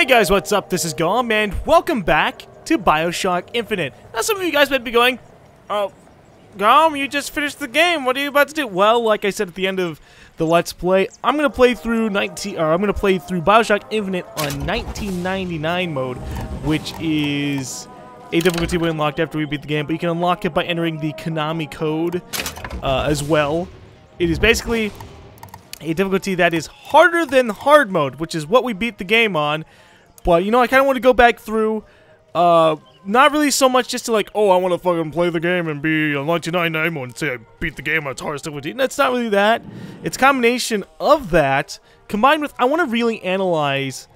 Hey guys, what's up? This is GaLm, and welcome back to BioShock Infinite. Now some of you guys might be going, "Oh, GaLm, you just finished the game. What are you about to do?" Well, like I said at the end of the Let's Play, I'm gonna play through BioShock Infinite on 1999 mode, which is a difficulty we unlocked after we beat the game, but you can unlock it by entering the Konami code as well. It is basically a difficulty that is harder than hard mode, which is what we beat the game on. But, you know, I kind of want to go back through, not really so much just to like, oh, I want to fucking play the game and be on 1999 mode and say I beat the game on its hardest difficulty. And that's not really that. It's a combination of that, combined with, I want to really analyze,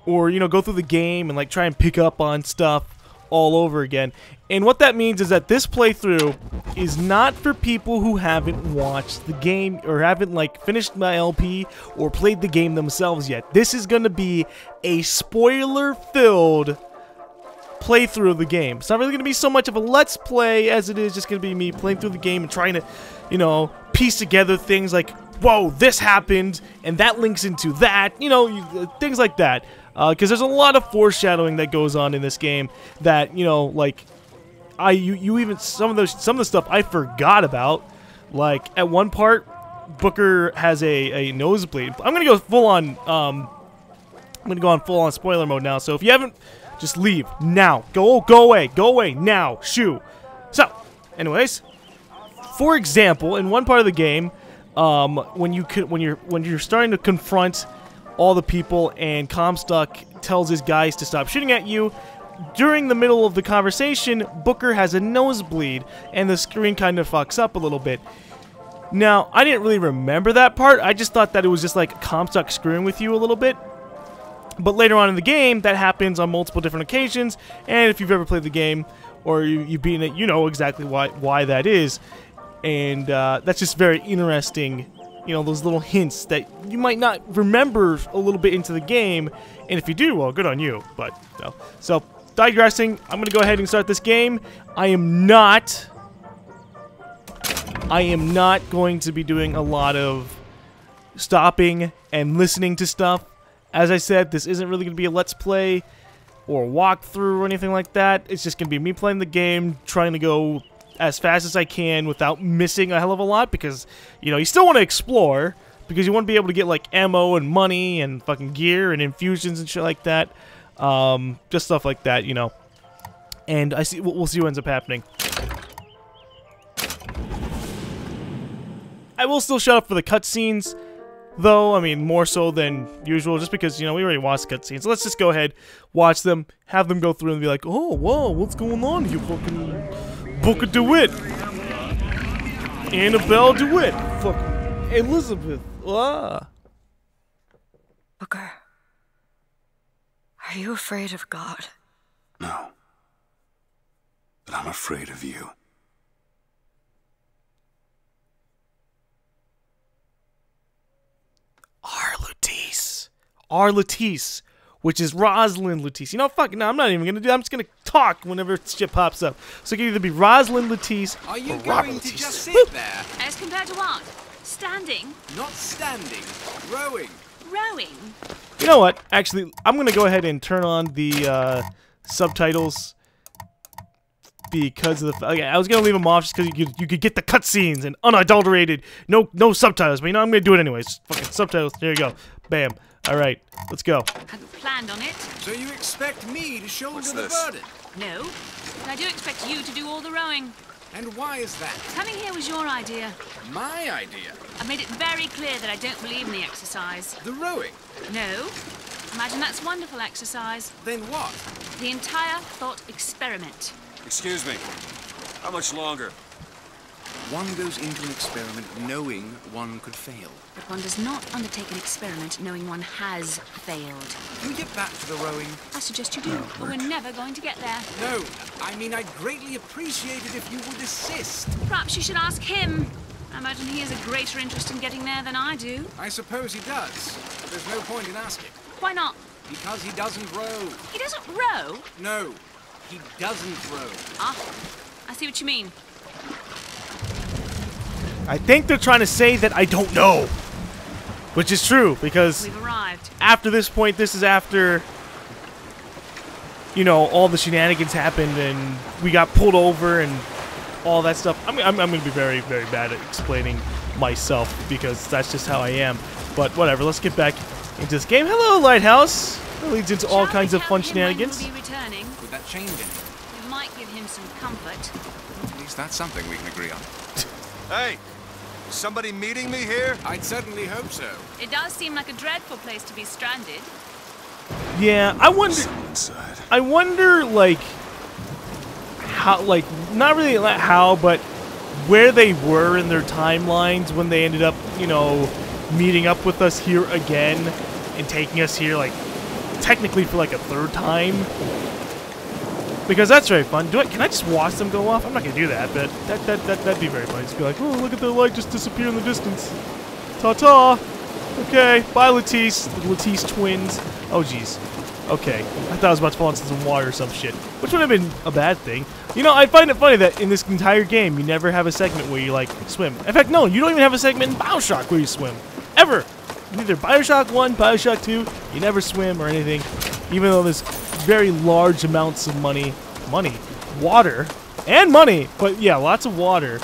or, you know, go through the game and like try and pick up on stuff all over again. And what that means is that this playthrough is not for people who haven't watched the game or haven't like finished my LP or played the game themselves yet. This is going to be a spoiler-filled playthrough of the game. It's not really going to be so much of a let's play as it is just going to be me playing through the game and trying to, you know, piece together things like, whoa, this happened and that links into that, you know, things like that. Because there's a lot of foreshadowing that goes on in this game that, you know, like, you even, some of the stuff I forgot about. Like, at one part, Booker has a nosebleed. I'm gonna go full on, I'm gonna go on full on spoiler mode now, so if you haven't, just leave, now. Go away, now, shoo. So, anyways, for example, in one part of the game, when you're starting to confront all the people and Comstock tells his guys to stop shooting at you, during the middle of the conversation, Booker has a nosebleed and the screen kind of fucks up a little bit. Now, I didn't really remember that part. I just thought that it was just like Comstock screwing with you a little bit. But later on in the game, that happens on multiple different occasions, and if you've ever played the game or you've beaten it, you know exactly why that is. And that's just very interesting. You know, those little hints that you might not remember a little bit into the game, and if you do, well, good on you, but no. So, digressing, I'm gonna go ahead and start this game. I am not going to be doing a lot of stopping and listening to stuff. As I said, this isn't really gonna be a let's play or walkthrough or anything like that. It's just gonna be me playing the game, trying to go as fast as I can without missing a hell of a lot, because, you know, you still want to explore, because you want to be able to get, like, ammo and money and fucking gear and infusions and shit like that. Just stuff like that, you know. And we'll see what ends up happening. I will still shut up for the cutscenes, though, I mean, more so than usual, just because, you know, we already watched cutscenes. So let's just go ahead, watch them, have them go through and be like, oh, whoa, what's going on, you fucking Booker DeWitt, Annabelle DeWitt, fucking Elizabeth, ah. Booker, are you afraid of God? No, but I'm afraid of you. R. Latisse, which is Rosalind Latisse. You know, fuck, no, I'm not even gonna do that. I'm just gonna talk whenever shit pops up. So it can either be Rosalind Latisse Are you or going Robert to just Latisse. sit there? As compared to what? Standing? Not standing, rowing. Rowing? You know what? Actually, I'm gonna go ahead and turn on the subtitles because of the. Okay, I was gonna leave them off just because you could get the cutscenes and unadulterated, no subtitles. But you know, I'm gonna do it anyways. Fucking subtitles. There you go. Bam. All right, let's go. Hadn't planned on it. So you expect me to shoulder What's the this? burden? No. But I do expect you to do all the rowing. And why is that? Coming here was your idea. My idea. I've made it very clear that I don't believe in the exercise. The rowing. No. Imagine that's wonderful exercise. Then what? The entire thought experiment. Excuse me. How much longer? One goes into an experiment knowing one could fail. But one does not undertake an experiment knowing one has failed. Can we get back to the rowing? I suggest you do, but we're never going to get there. No, I mean, I'd greatly appreciate it if you would assist. Perhaps you should ask him. I imagine he has a greater interest in getting there than I do. I suppose he does, but there's no point in asking. Why not? Because he doesn't row. He doesn't row? No, he doesn't row. Ah, I see what you mean. I think they're trying to say that I don't know, which is true because We've arrived. after this point, this is after you know, all the shenanigans happened and we got pulled over and all that stuff. I'm going to be very, very bad at explaining myself because that's just how I am. But whatever, let's get back into this game. Hello, Lighthouse. That leads into all kinds of fun shenanigans. Would that change anything? It might give him some comfort. At least that's something we can agree on. Hey, is somebody meeting me here? I'd certainly hope so. It does seem like a dreadful place to be stranded. Yeah, I wonder, like, how, like, not really how, but where they were in their timelines when they ended up, you know, meeting up with us here again and taking us here, like, technically for, like, a third time. Because that's very fun. Can I just watch them go off? I'm not gonna do that, but that'd be very fun. Just be like, oh, look at the light just disappear in the distance. Ta-ta! Okay, bye, Latisse. The Latisse twins. Oh, jeez. Okay. I thought I was about to fall into some water or some shit. Which would have been a bad thing. You know, I find it funny that in this entire game, you never have a segment where you, like, swim. In fact, no, you don't even have a segment in BioShock where you swim. Ever! Either BioShock 1, BioShock 2, you never swim or anything. Even though there's very large amounts of water, and money, but yeah, lots of water.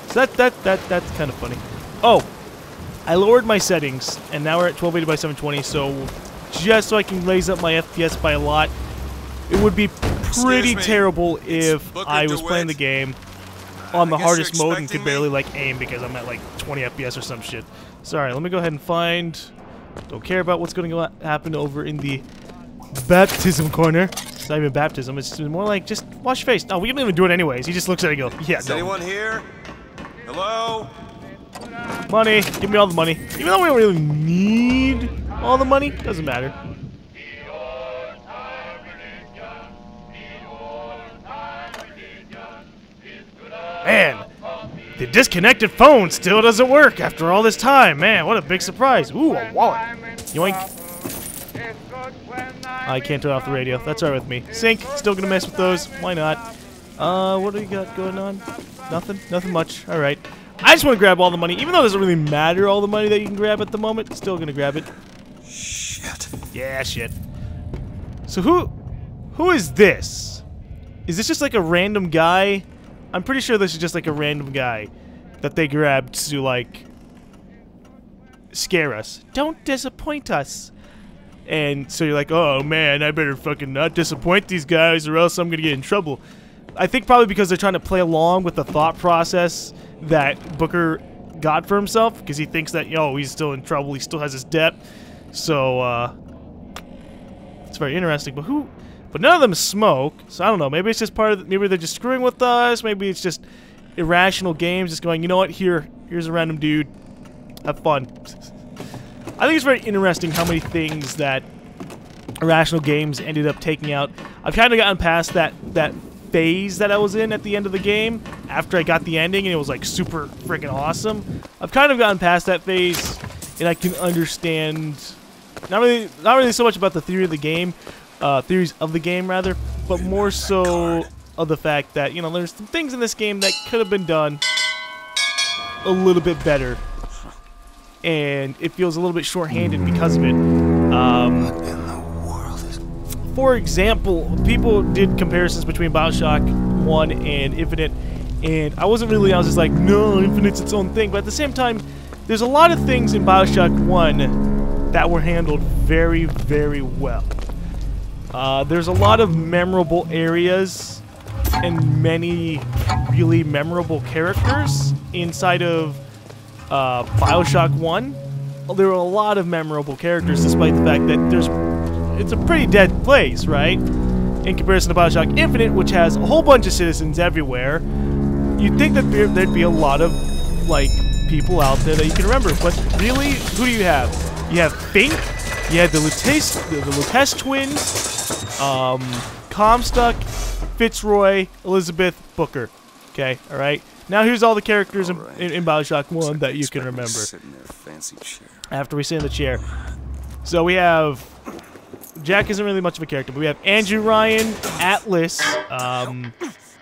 So that's kind of funny. Oh, I lowered my settings, and now we're at 1280 by 720. So just so I can raise up my FPS by a lot. It would be pretty terrible if I was playing the game on the hardest mode and could barely like aim because I'm at like 20 FPS or some shit. Sorry, let me go ahead and find. Don't care about what's going to happen over in the baptism corner. It's not even baptism, it's more like just wash your face. No, we don't even do it anyways. He just looks at it and goes, yeah, Is anyone here? Hello? Money, give me all the money. Even though we don't really need all the money, doesn't matter. Man, the disconnected phone still doesn't work after all this time. Man, what a big surprise. Ooh, a wallet. Yoink. I can't turn off the radio. That's alright with me. Sync, still gonna mess with those. Why not? What do we got going on? Nothing? Nothing much. Alright. I just want to grab all the money. Even though it doesn't really matter all the money that you can grab at the moment, still gonna grab it. Shit. Yeah, shit. So who is this? Is this just like a random guy? I'm pretty sure this is just like a random guy that they grabbed to like scare us. Don't disappoint us. And so you're like, oh man, I better fucking not disappoint these guys or else I'm gonna get in trouble. I think probably because they're trying to play along with the thought process that Booker got for himself, because he thinks that, yo, he's still in trouble, he still has his debt. So, it's very interesting. But none of them smoke, so I don't know, maybe it's just part of, maybe they're just screwing with us, maybe it's just Irrational Games just going, you know what, here's a random dude, have fun. I think it's very interesting how many things that Irrational Games ended up taking out. I've kind of gotten past that phase that I was in at the end of the game after I got the ending and it was like super freaking awesome. I've kind of gotten past that phase and I can understand not really so much about the theory of the game, theories of the game rather, but more so of the fact that, you know, there's some things in this game that could have been done a little bit better. And it feels a little bit short-handed because of it. What in the world is... For example, people did comparisons between BioShock 1 and Infinite, and I was just like, no, Infinite's its own thing. But at the same time, there's a lot of things in BioShock 1 that were handled very, very well. There's a lot of memorable areas and many really memorable characters inside of BioShock 1. There were a lot of memorable characters despite the fact that it's a pretty dead place, right? In comparison to BioShock Infinite, which has a whole bunch of citizens everywhere, you'd think that there'd be a lot of, like, people out there that you can remember. But really, who do you have? You have Fink, you had the Lutece twins, Comstock, Fitzroy, Elizabeth, Booker. Okay, alright? Now here's all the characters in BioShock 1 that you can remember. After we sit in the chair. So we have... Jack isn't really much of a character, but we have Andrew Ryan, Atlas,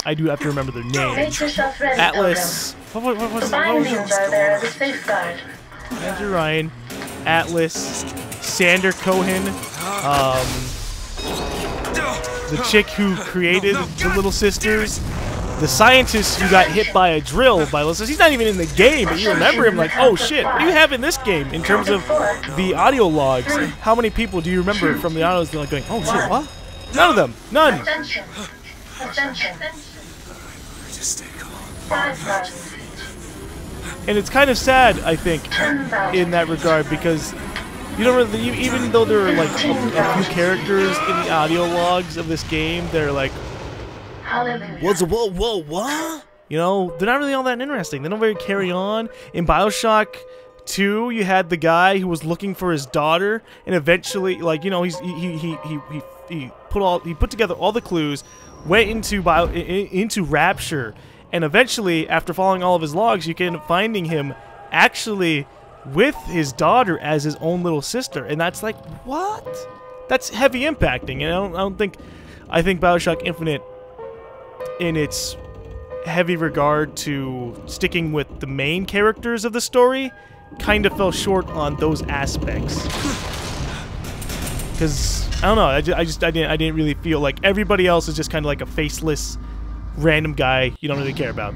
I do have to remember their names. Atlas... What was it? Andrew Ryan, Atlas, Sander Cohen, the chick who created the little sisters, the scientist who got hit by a drill by Alyssa. He's not even in the game, but you remember him like, oh shit, what do you have in this game in terms of the audio logs? How many people do you remember from the audios like going, oh shit, what? None of them. None. Attention. Attention. Just stay calm. 5,000 feet. And it's kind of sad, I think, 10,000 in that regard, because you don't really, even though there are like a few characters in the audio logs of this game, they're like, Hallelujah. what? You know, they're not really all that interesting. They don't really carry on. In BioShock 2, you had the guy who was looking for his daughter, and eventually, like, you know, he put together all the clues, went into Rapture, and eventually, after following all of his logs, you can end up finding him actually with his daughter as his own little sister, and that's like, what? That's heavy impacting, and I think BioShock Infinite, in its heavy regard to sticking with the main characters of the story, kind of fell short on those aspects. Because I don't know, I didn't really feel like everybody else is just kind of like a faceless, random guy you don't really care about.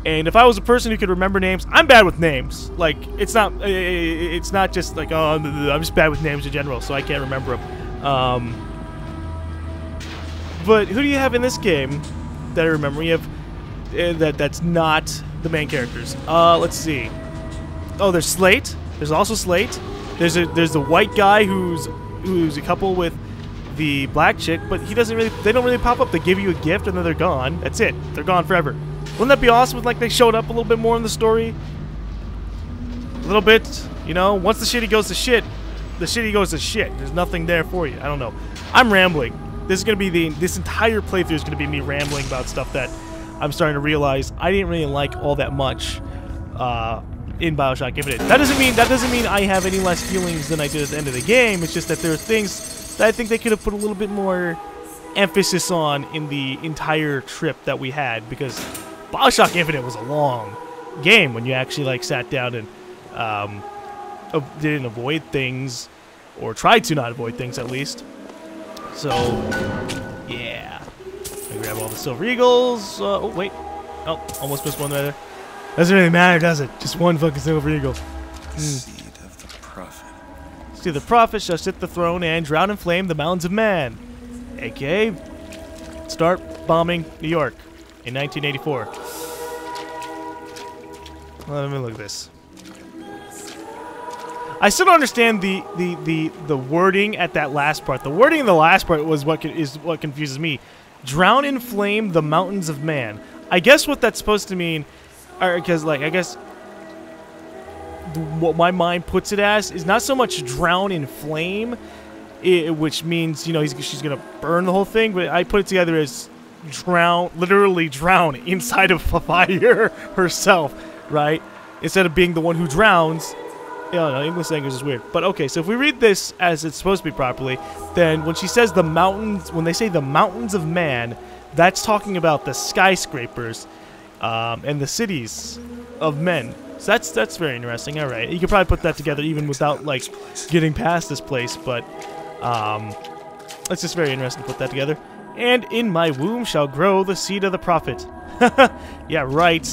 And if I was a person who could remember names, I'm bad with names. Like, it's not just like, oh, I'm just bad with names in general, so I can't remember them. But who do you have in this game that I remember? You have that's not the main characters. Let's see. Oh, there's Slate. There's also Slate. There's the white guy who's a couple with the black chick, but they don't really pop up. They give you a gift and then they're gone. That's it. They're gone forever. Wouldn't that be awesome if like they showed up a little bit more in the story? A little bit, you know. Once the shitty goes to shit, the shitty goes to shit. There's nothing there for you. I don't know. I'm rambling. This entire playthrough is gonna be me rambling about stuff that I'm starting to realize I didn't really like all that much in BioShock Infinite. That doesn't mean I have any less feelings than I did at the end of the game. It's just that there are things that I think they could have put a little bit more emphasis on in the entire trip that we had, because BioShock Infinite was a long game when you actually like sat down and didn't avoid things, or tried to not avoid things at least. So yeah, I grab all the Silver Eagles. Oh wait, oh, almost missed one right there. Doesn't really matter, does it? Just one fucking Silver Eagle. Seed of the prophet. See, the prophet shall sit the throne and drown in flame the mountains of man. AKA, start bombing New York in 1984. Let me look at this. I still don't understand the wording at that last part. The wording in the last part was what confuses me. Drown in flame the mountains of man. I guess what that's supposed to mean, because like I guess what my mind puts it as is not so much drown in flame, which means, you know, she's gonna burn the whole thing, but I put it together as literally drown inside of fire herself, right? Instead of being the one who drowns. Yeah, no, English language is weird. But okay, so if we read this as it's supposed to be properly, then when she says the mountains, when they say the mountains of man, that's talking about the skyscrapers and the cities of men. So that's very interesting. All right, you could probably put that together even without like getting past this place, but it's just very interesting to put that together. And in my womb shall grow the seed of the prophet. Yeah, right.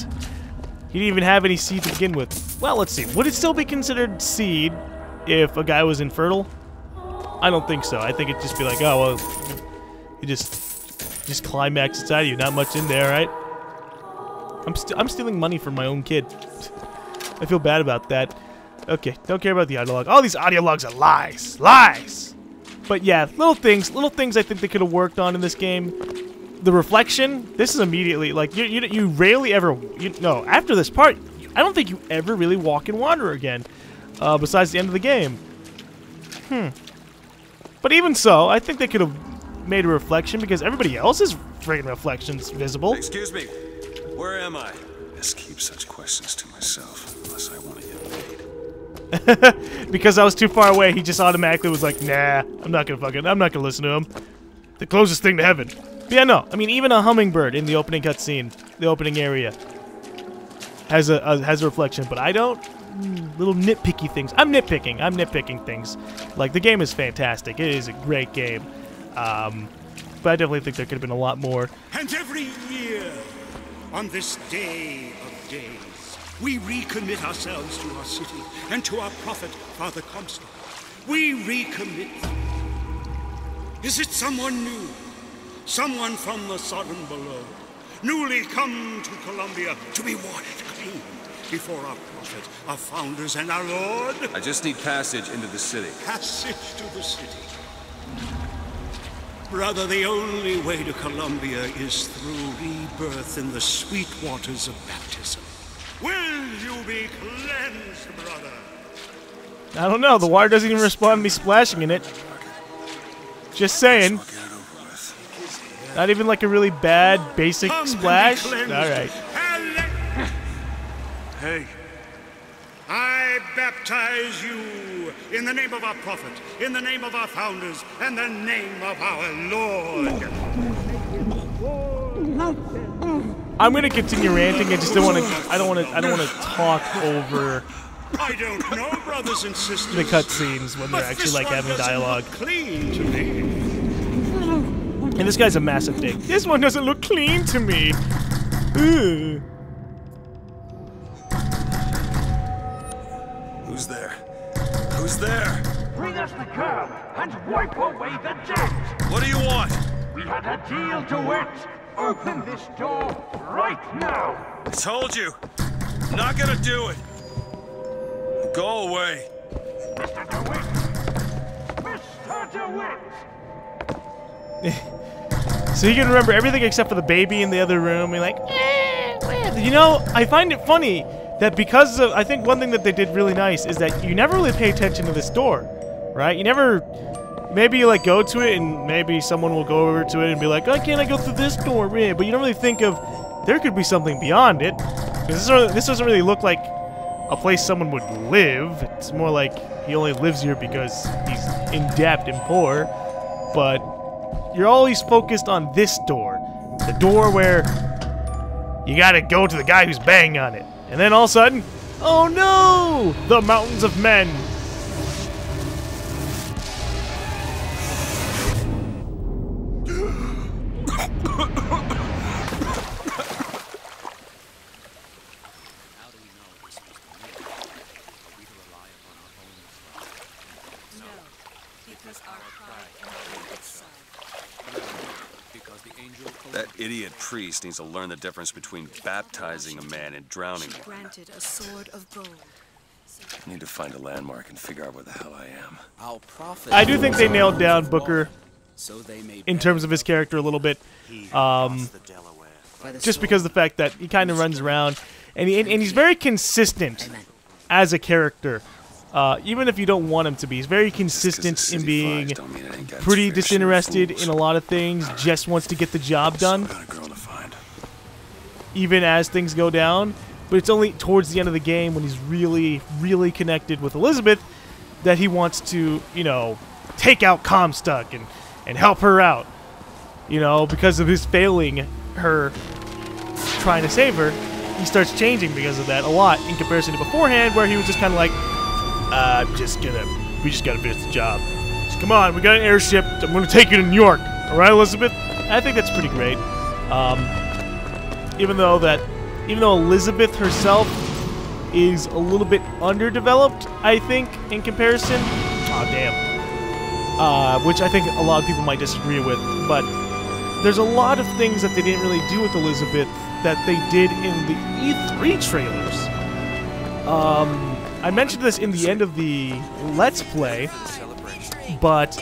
He didn't even have any seed to begin with. Well, let's see. Would it still be considered seed if a guy was infertile? I don't think so. I think it'd just be like, oh, well, you just climax inside of you. Not much in there, right? I'm stealing money from my own kid. I feel bad about that. Okay, don't care about the audio log. All these audio logs are lies. Lies! But yeah, little things I think they could have worked on in this game. The reflection, this is immediately, like, you rarely ever, no, after this part, I don't think you ever really walk in water again, besides the end of the game. But even so, I think they could have made a reflection, because everybody else's freaking reflection's visible. Excuse me, where am I? Best keep such questions to myself, unless I want to get paid. Because I was too far away, he just automatically was like, nah, I'm not gonna listen to him. The closest thing to heaven. But yeah, no, I mean, even a hummingbird in the opening cutscene, the opening area, has a reflection, but I don't. Little nitpicky things. I'm nitpicking things. Like, the game is fantastic. It is a great game. But I definitely think there could have been a lot more. And every year, on this day of days, we recommit ourselves to our city and to our prophet, Father Comstock. We recommit. Is it someone new? Someone from the Sodom below, newly come to Columbia to be washed clean before our prophet, our founders, and our Lord? I just need passage into the city. Passage to the city. Brother, the only way to Columbia is through rebirth in the sweet waters of baptism. Will you be cleansed, brother? I don't know. The water doesn't even respond to me splashing in it. Just saying. Not even like a really bad basic splash. All right. Hey. I baptize you in the name of our prophet, in the name of our founders, and the name of our Lord. I'm gonna continue ranting. I just don't want to. I don't want to talk over. I don't know, brothers and sisters. The cutscenes when they're actually like having dialogue. Clean to me. And this guy's a massive dick. This one doesn't look clean to me. Ugh. Who's there? Who's there? Bring us the GaLm and wipe away the debt! What do you want? We had a deal to it! Open this door right now! I told you. I'm not gonna do it. Go away. Mr. DeWitt! Mr. DeWitt! So you can remember everything except for the baby in the other room. You're like, eh. You know, I find it funny that because of, I think one thing that they did really nice is that you never really pay attention to this door, right? You never, maybe you like go to it and maybe someone will go over to it and be like, oh, can't I go through this door? But you don't really think of, there could be something beyond it. Because this doesn't really look like a place someone would live. It's more like he only lives here because he's in debt and poor. But you're always focused on this door. The door where you gotta go to the guy who's banging on it. And then all of a sudden, oh no! The mountains of men. That idiot priest needs to learn the difference between baptizing a man and drowning one. Granted a sword of gold. I need to find a landmark and figure out where the hell I am. I do think they nailed down Booker in terms of his character a little bit. Just because of the fact that he kind of runs around and he's very consistent as a character. Even if you don't want him to be, he's very consistent in being pretty disinterested in a lot of things, just wants to get the job done, even as things go down. But it's only towards the end of the game when he's really, really connected with Elizabeth that he wants to, you know, take out Comstock and help her out. You know, because of his failing her trying to save her, he starts changing because of that a lot in comparison to beforehand where he was just kind of like, we just gotta finish the job. Just come on, we got an airship. I'm gonna take you to New York. All right, Elizabeth. I think that's pretty great. Even though Elizabeth herself is a little bit underdeveloped, I think, in comparison. Aw, damn. Which I think a lot of people might disagree with, but there's a lot of things that they didn't really do with Elizabeth that they did in the E3 trailers. I mentioned this in the end of the Let's Play, but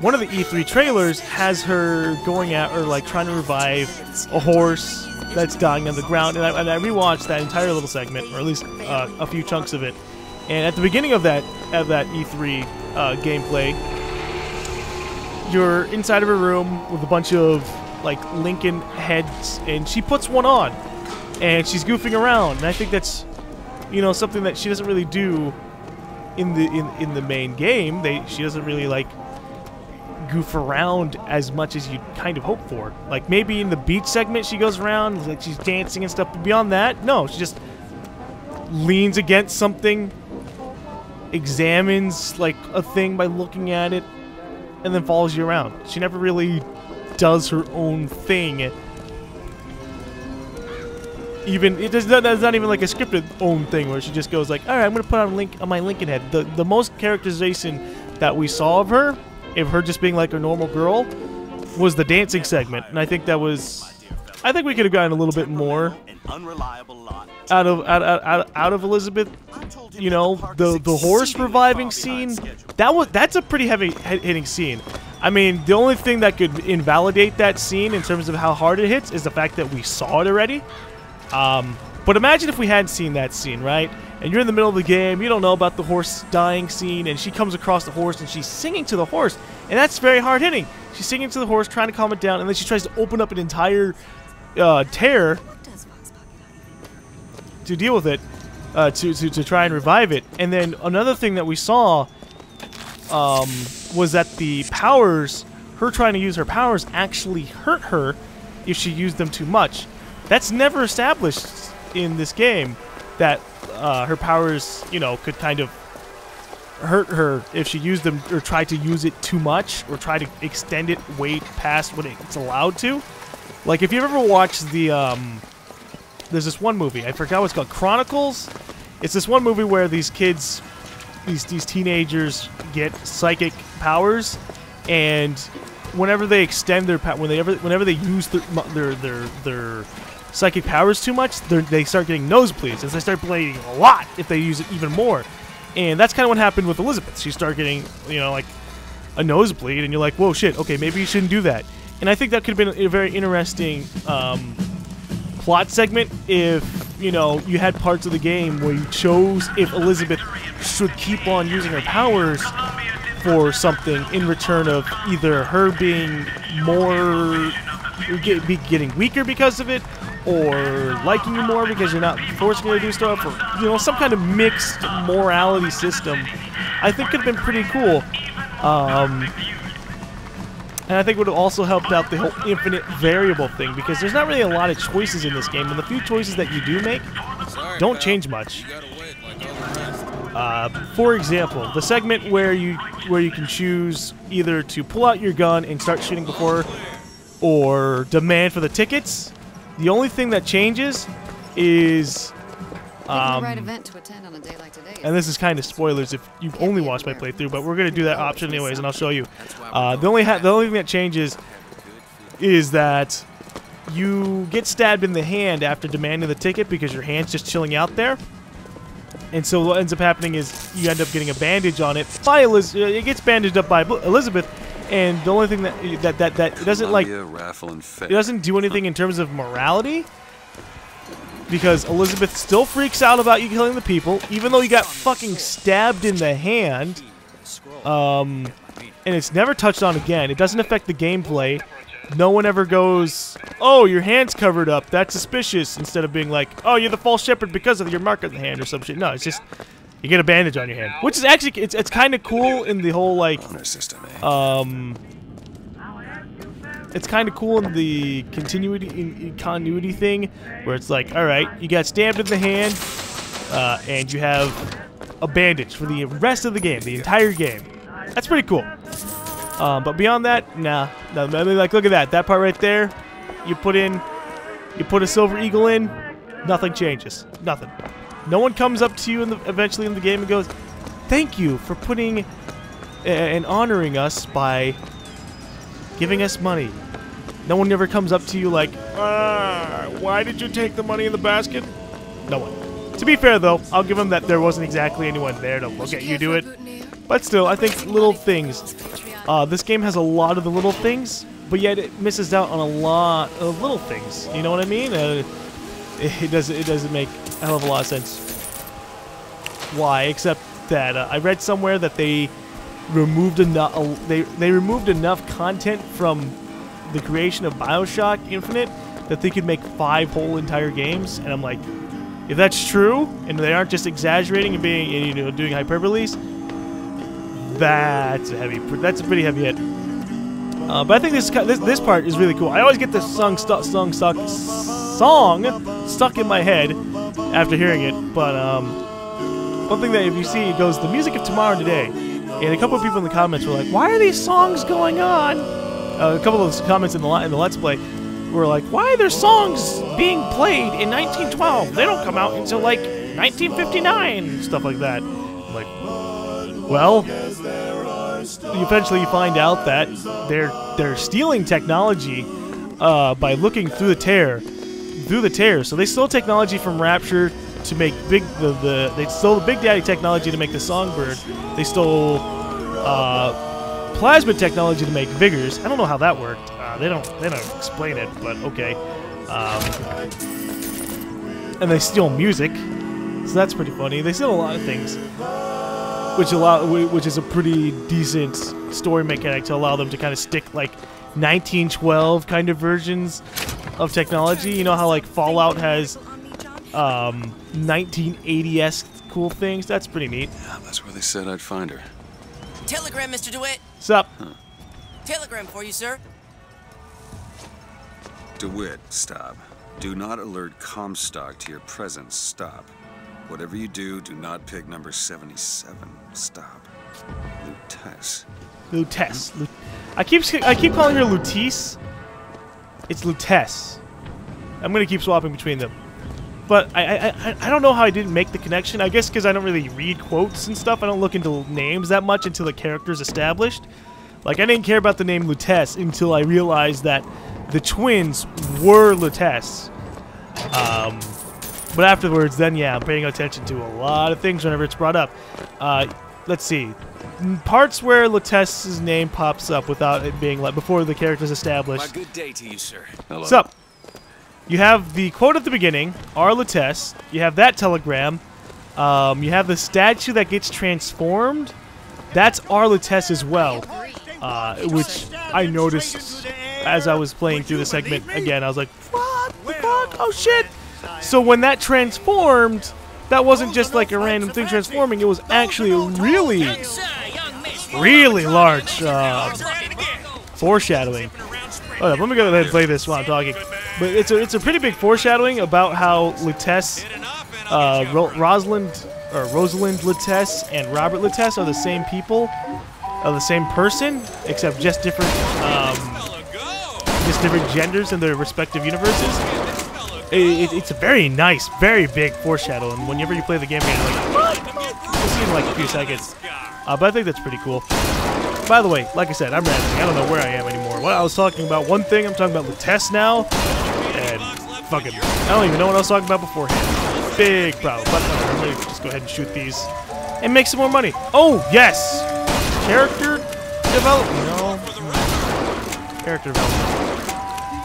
one of the E3 trailers has her going out or like trying to revive a horse that's dying on the ground, and I rewatched that entire little segment, or at least a few chunks of it. And at the beginning of that E3 gameplay, you're inside of a room with a bunch of like Lincoln heads, and she puts one on, and she's goofing around, and I think that's, you know, something that she doesn't really do in the main game. She doesn't really like goof around as much as you'd kind of hope for. Like maybe in the beach segment she goes around like she's dancing and stuff, but beyond that, no, she just leans against something, examines like a thing by looking at it, and then follows you around. She never really does her own thing. Even that's not even like a scripted own thing where she just goes like, all right, I'm gonna put on my Lincoln head. The most characterization that we saw of her just being like a normal girl, was the dancing segment, and I think we could have gotten a little bit more out of Elizabeth. You know, the horse reviving scene, that's a pretty heavy hitting scene. I mean, the only thing that could invalidate that scene in terms of how hard it hits is the fact that we saw it already. But imagine if we hadn't seen that scene, right? And you're in the middle of the game, you don't know about the horse dying scene, and she comes across the horse and she's singing to the horse, and that's very hard hitting. She's singing to the horse, trying to calm it down, and then she tries to open up an entire tear to deal with it, to try and revive it. And then another thing that we saw was that the powers, her trying to use her powers, actually hurt her if she used them too much. That's never established in this game, that her powers, you know, could kind of hurt her if she used them or tried to use it too much or try to extend it way past what it's allowed to. Like, if you've ever watched the, there's this one movie, I forgot what it's called, Chronicles? It's this one movie where these kids, these teenagers get psychic powers, and whenever they extend their whenever they use their psychic powers too much, they start getting nosebleeds, and they start bleeding a lot if they use it even more. And that's kind of what happened with Elizabeth. She started getting, you know, like a nosebleed, and you're like, whoa, shit, okay, maybe you shouldn't do that. And I think that could have been a very interesting plot segment if, you know, you had parts of the game where you chose if Elizabeth should keep on using her powers for something in return of either her being more, getting weaker because of it, or liking you more because you're not forcing her to do stuff, or, you know, some kind of mixed morality system. I think could have been pretty cool. And I think would have also helped out the whole infinite variable thing, because there's not really a lot of choices in this game, and the few choices that you do make don't change much. For example, the segment where you can choose either to pull out your gun and start shooting before, or demand for the tickets. The only thing that changes is, and this is kind of spoilers if you've only watched my playthrough, but we're gonna do that option anyways, and I'll show you. The only thing that changes is that you get stabbed in the hand after demanding the ticket because your hand's just chilling out there. And so what ends up happening is you end up getting a bandage on it by it gets bandaged up by Elizabeth. And the only thing that doesn't, like, it doesn't do anything in terms of morality, because Elizabeth still freaks out about you killing the people, even though you got fucking stabbed in the hand, and it's never touched on again. It doesn't affect the gameplay. No one ever goes, oh, your hand's covered up, that's suspicious, instead of being like, oh, you're the false shepherd because of your mark on the hand or some shit. No, it's just, you get a bandage on your hand, which is actually, it's kind of cool in the whole, like, it's kind of cool in the continuity thing, where it's like, all right, you got stabbed in the hand, and you have a bandage for the rest of the game, the entire game. That's pretty cool. But beyond that, nah. I mean, like, look at that. That part right there, you put a silver eagle in, nothing changes. Nothing. No one comes up to you eventually in the game and goes, thank you for putting and honoring us by giving us money. No one ever comes up to you like, why did you take the money in the basket? No one. To be fair, though, I'll give them that there wasn't exactly anyone there to look at you do it. But still, I think little things. This game has a lot of the little things, but yet it misses out on a lot of little things. You know what I mean? It doesn't make a hell of a lot of sense. Why? Except that I read somewhere that they removed enough. They removed enough content from the creation of BioShock Infinite that they could make 5 whole entire games. And I'm like, if that's true, and they aren't just exaggerating and being, you know, doing hyperboles, that's a pretty heavy hit. But I think this part is really cool. I always get this song stuck in my head after hearing it. But one thing that if you see, it goes, the music of tomorrow and today. And a couple of people in the comments were like, "Why are these songs going on?" A couple of those comments in the Let's Play were like, "Why are there songs being played in 1912? They don't come out until like 1959," stuff like that. I'm like, well, eventually you find out that they're stealing technology by looking through the tear. So they stole technology from Rapture to make they stole the Big Daddy technology to make the Songbird. They stole plasma technology to make Vigors. I don't know how that worked. They don't explain it, but okay. And they steal music, so that's pretty funny. They steal a lot of things, which is a pretty decent story mechanic to allow them to kind of stick like 1912 kind of versions of technology. You know how like Fallout has 1980-esque cool things? That's pretty neat. Yeah, that's where they said I'd find her. Telegram, Mr. DeWitt. Sup? Huh. Telegram for you, sir. DeWitt, stop. Do not alert Comstock to your presence. Stop. Whatever you do, do not pick number 77. Stop. Lutece. Lutece. I keep calling her Lutece. It's Lutece. I'm gonna keep swapping between them. But I don't know how I didn't make the connection. I guess because I don't really read quotes and stuff. I don't look into names that much until the character's established. Like, I didn't care about the name Lutece until I realized that the twins were Lutece. But afterwards, then yeah, I'm paying attention to a lot of things whenever it's brought up. Let's see. Parts where Lutece's name pops up without it being like before the character's established. Good day to you, sir. Hello. What's up? You have the quote at the beginning, "Our Lutece." You have that telegram. You have the statue that gets transformed. That's our Lutece as well, which I noticed as I was playing through the segment again. I was like, "What the fuck? Oh shit!" So when that transformed, that wasn't just like a random thing transforming. It was actually a really large foreshadowing. Hold up, let me go ahead and play this while I'm talking. But it's a pretty big foreshadowing about how Lutece, Rosalind Lutece and Robert Lutece are the same people, are the same person, except just different genders in their respective universes. It's a very nice, very big foreshadowing. Whenever you play the game, you're like, what? You'll see in like a few seconds. But I think that's pretty cool. By the way, like I said, I'm rambling. I don't know where I am anymore. What I was talking about one thing, I'm talking about Lutece now. And fucking, I don't even know what I was talking about beforehand. Big problem. But I'm ready to just go ahead and shoot these and make some more money. Oh, yes! Character development. No. Character development.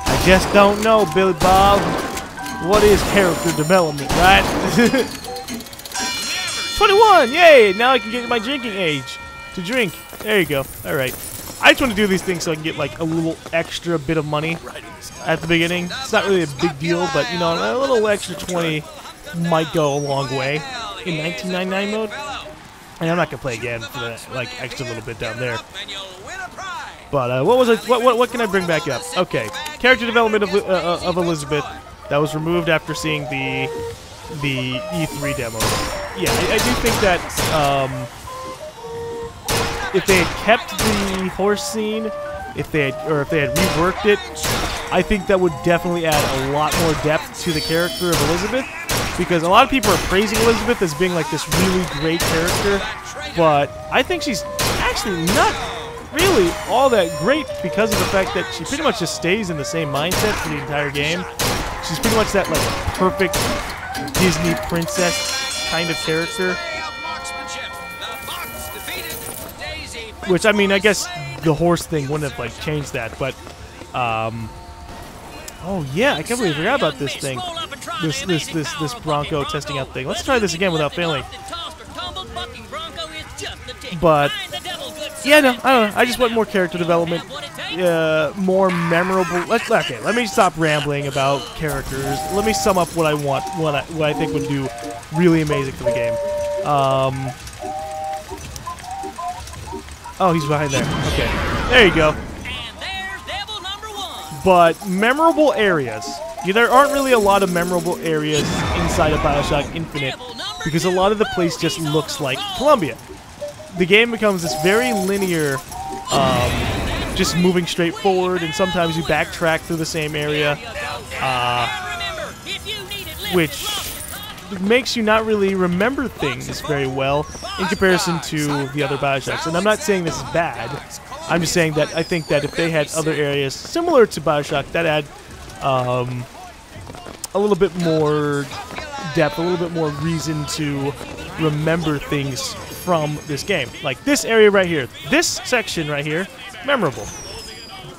I just don't know, Billy Bob. What is character development, right? 21! Yay! Now I can get my drinking age to drink. There you go. Alright. I just want to do these things so I can get like a little extra bit of money at the beginning. It's not really a big deal, but you know, a little extra 20 might go a long way in 1999 mode. And I'm not gonna play again for that like extra little bit down there. But what was it? What can I bring back up? Okay, character development of Elizabeth that was removed after seeing the E3 demo. Yeah, I do think that if they had kept the horse scene, if they had reworked it, I think that would definitely add a lot more depth to the character of Elizabeth. Because a lot of people are praising Elizabeth as being like this really great character, but I think she's actually not really all that great because of the fact that she pretty much just stays in the same mindset for the entire game. She's pretty much that like perfect Disney princess kind of character. Which, I mean, I guess the horse thing wouldn't have like changed that, but oh yeah, I can't believe I forgot about this thing. This Bronco testing out thing. Let's try this again without failing. But yeah, no, I don't know. I just want more character development, more memorable. Okay, let me stop rambling about characters. Let me sum up what I want, what I think would do really amazing for the game. Oh, he's behind there. Okay, there you go. But memorable areas. Yeah, there aren't really a lot of memorable areas inside of BioShock Infinite because a lot of the place just looks like Columbia. the game becomes this very linear, just moving straight forward, and sometimes you backtrack through the same area, which makes you not really remember things very well in comparison to the other BioShocks. And I'm not saying this is bad. I'm just saying that I think that if they had other areas similar to BioShock that had a little bit more depth, a little bit more reason to remember things from this game. Like this area right here, this section right here, memorable.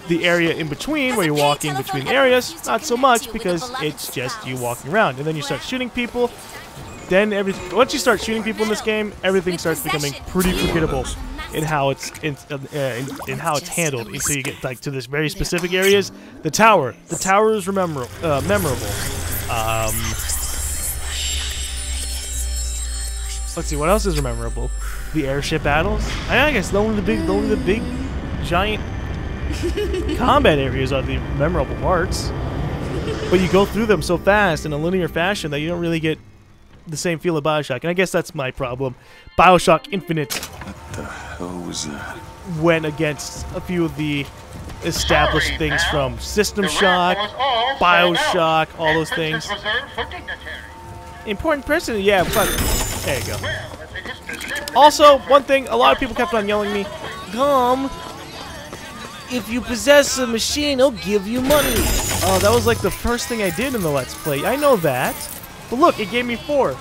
The area in between, where you're walking between areas, not so much, because it's just you walking around. And then you start shooting people. Then once you start shooting people in this game, everything starts becoming pretty forgettable in how it's in how it's handled. Until you get like to this very specific areas. The tower is memorable. Let's see, what else is memorable? The airship battles. I guess only the big giant combat areas are the memorable parts, but you go through them so fast in a linear fashion that you don't really get the same feel of BioShock, and I guess that's my problem. BioShock Infinite What the hell was that? went against a few of the established things from System Shock, BioShock, all those things. Important person, yeah, but there you go. Also, one thing, a lot of people kept on yelling at me, GaLm, if you possess a machine, it'll give you money. Oh, that was like the first thing I did in the Let's Play. I know that. But look, it gave me 4.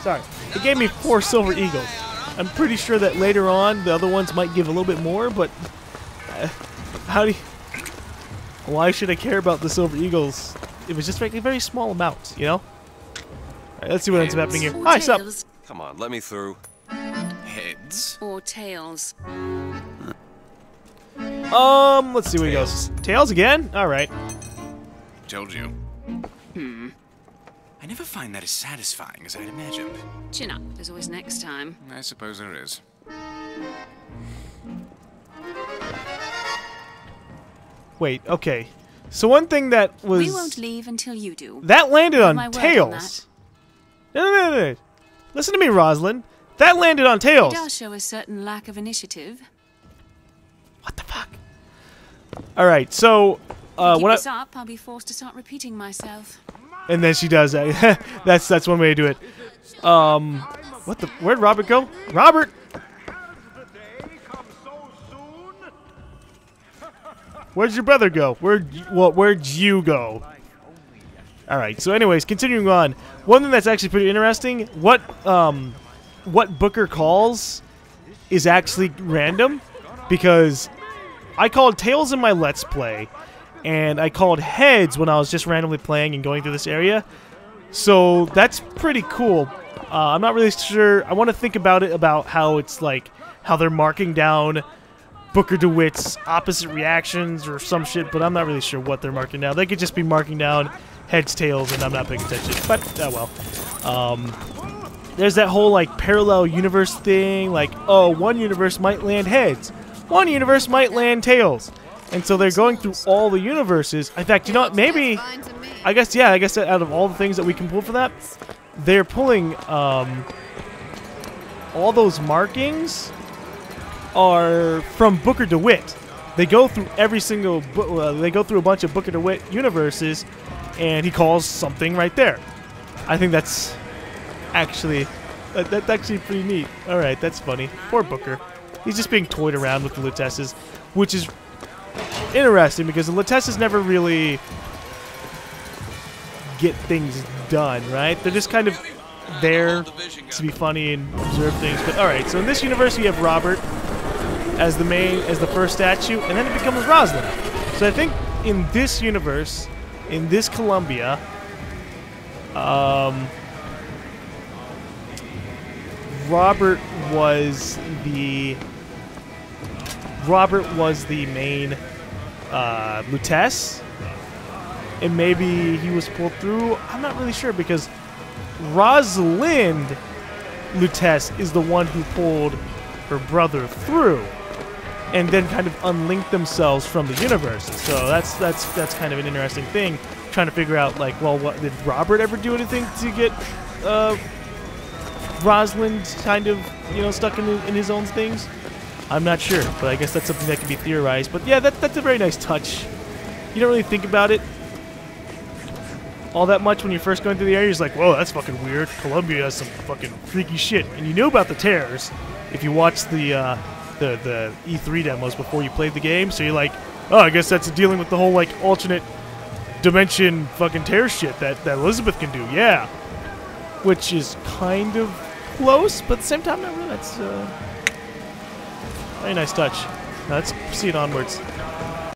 Sorry. It gave me 4 Silver Eagles. I'm pretty sure that later on, the other ones might give a little bit more, but... how do you... Why should I care about the Silver Eagles? It was just like a very small amount, you know? Alright, let's see what ends up happening here. Hi, sup? Come on, let me through. Heads? Or tails. Let's see where he goes. Tails again? Alright. Told you. I never find that as satisfying as I'd imagined. Chin up. There's always next time. I suppose there is. Wait, okay. So one thing that was... We won't leave until you do. That landed on My word on Tails. No. Listen to me, Rosalind. That landed on Tails. It does show a certain lack of initiative. What the fuck? Alright, so... Keep when this up, I'll be forced to start repeating myself. And then she does that. that's one way to do it. What the... Where'd Robert go? Robert! Where'd your brother go? Where'd you go? Alright, so anyways, continuing on. One thing that's actually pretty interesting, what Booker calls is actually random, because I called Tails in my Let's Play, and I called Heads when I was just randomly playing and going through this area. So that's pretty cool. I'm not really sure. I want to think about it, about how it's like, how they're marking down Booker DeWitt's opposite reactions or some shit, but I'm not really sure what they're marking down. They could just be marking down Heads, Tails, and I'm not paying attention. But, well. There's that whole, like, parallel universe thing. Like, oh, one universe might land Heads. One universe might land Tails. And so they're going through all the universes. In fact, you know what? Maybe... I guess that out of all the things that we can pull for that, they're pulling, all those markings are from Booker DeWitt. They go through every single... they go through a bunch of Booker DeWitt universes, and he calls something right there. I think that's actually... that's actually pretty neat. Alright, that's funny. Poor Booker. He's just being toyed around with the Lutesses, which is interesting because the Lutesses never really get things done, right? They're just kind of there to be funny and observe things. But alright, so in this universe you have Robert as the first statue, and then it becomes Rosalind. So I think in this universe, in this Columbia, Robert was the main Lutess, and maybe he was pulled through. I'm not really sure, because Rosalind Lutess is the one who pulled her brother through, and then kind of unlinked themselves from the universes. So that's kind of an interesting thing, trying to figure out, like, well, what did Robert ever do anything to get Rosalind's kind of, you know, stuck in his own things. I'm not sure, but I guess that's something that can be theorized. But yeah, that's a very nice touch. You don't really think about it all that much when you're first going through the area. You're just like, whoa, that's fucking weird. Columbia has some fucking freaky shit. And you knew about the tears if you watched the E3 demos before you played the game. So you're like, oh, I guess that's dealing with the whole, like, alternate dimension fucking tear shit that Elizabeth can do. Yeah. Which is kind of close, but at the same time, not really. That's very nice touch. Now let's proceed onwards.